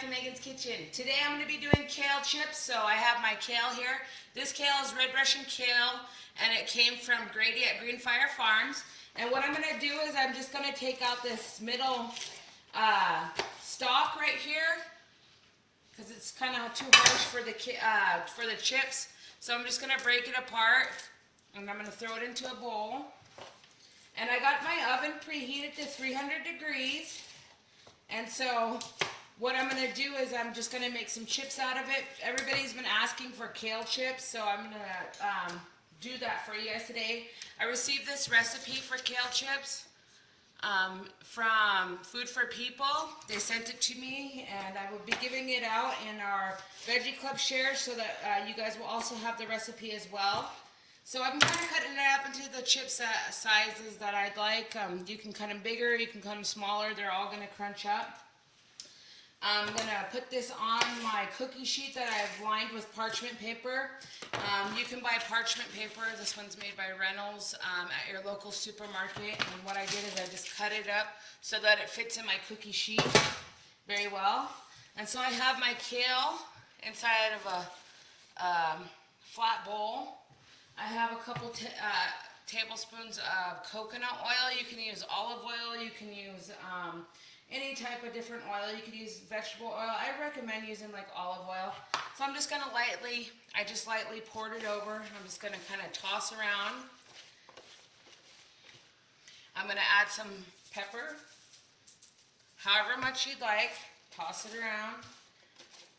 to Megan's Kitchen. Today I'm going to be doing kale chips. So I have my kale here. This kale is red Russian kale, and it came from Grady at Greenfire Farms. And what I'm going to do is I'm just going to take out this middle stalk right here because it's kind of too harsh for the chips. So I'm just going to break it apart, and I'm going to throw it into a bowl. And I got my oven preheated to 300 degrees. And so what I'm going to do is I'm just going to make some chips out of it. Everybody's been asking for kale chips, so I'm going to do that for you guys today. I received this recipe for kale chips from Food for People. They sent it to me, and I will be giving it out in our Veggie Club share so that you guys will also have the recipe as well. So I'm kind of cutting it up into the chip sizes that I'd like. You can cut them bigger, you can cut them smaller. They're all going to crunch up. I'm going to put this on my cookie sheet that I've lined with parchment paper. You can buy parchment paper. This one's made by Reynolds at your local supermarket. And what I did is I just cut it up so that it fits in my cookie sheet very well. And so I have my kale inside of a flat bowl. I have a couple tablespoons of coconut oil. You can use olive oil. You can use any type of different oil. You can use vegetable oil. I recommend using like olive oil. So I'm just going to lightly poured it over. I'm just going to kind of toss around. I'm going to add some pepper, however much you'd like. Toss it around.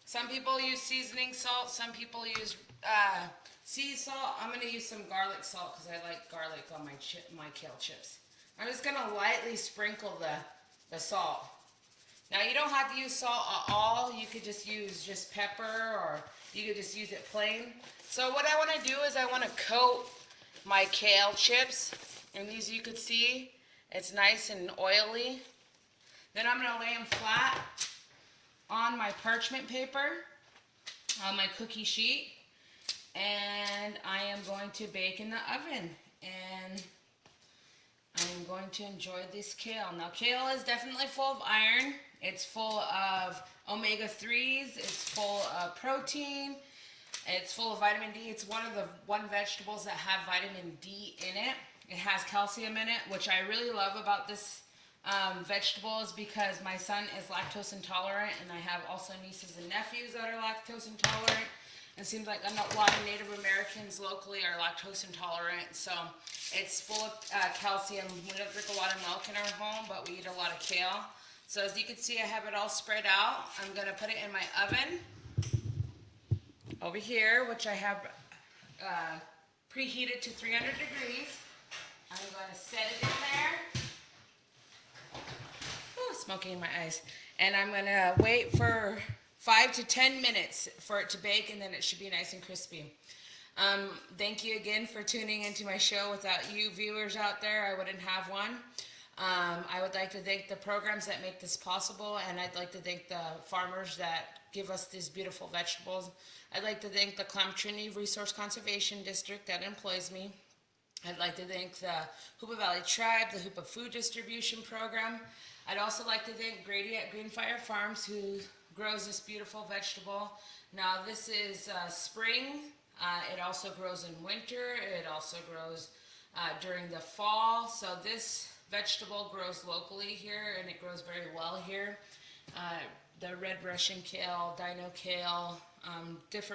Some people use seasoning salt. Some people use sea salt. I'm going to use some garlic salt because I like garlic on my kale chips. I'm just going to lightly sprinkle the salt. Now you don't have to use salt at all. You could just use pepper, or you could just use it plain. So what I want to do is I want to coat my kale chips, and these you could see it's nice and oily. Then I'm going to lay them flat on my parchment paper on my cookie sheet, and I am going to bake in the oven, and I'm going to enjoy this kale. Now, kale is definitely full of iron. It's full of omega-3s. It's full of protein. It's full of vitamin D. It's one of the vegetables that have vitamin D in it. It has calcium in it, which I really love about this vegetable is because my son is lactose intolerant, and I have also nieces and nephews that are lactose intolerant. It seems like a lot of Native Americans locally are lactose intolerant, so it's full of calcium. We don't drink a lot of milk in our home, but we eat a lot of kale. So as you can see, I have it all spread out. I'm going to put it in my oven over here, which I have preheated to 300 degrees. I'm going to set it in there. Ooh, smoky in my eyes. And I'm going to wait for 5 to 10 minutes for it to bake, and then it should be nice and crispy. Thank you again for tuning into my show. Without you viewers out there, I wouldn't have one. I would like to thank the programs that make this possible, and I'd like to thank the farmers that give us these beautiful vegetables. I'd like to thank the Klamath Trinity Resource Conservation District that employs me. I'd like to thank the Hoopa Valley Tribe, the Hoopa Food Distribution Program. I'd also like to thank Grady at Greenfire Farms, who grows this beautiful vegetable. Now this is spring. It also grows in winter. It also grows during the fall. So this vegetable grows locally here, and it grows very well here. The red Russian kale, dino kale, different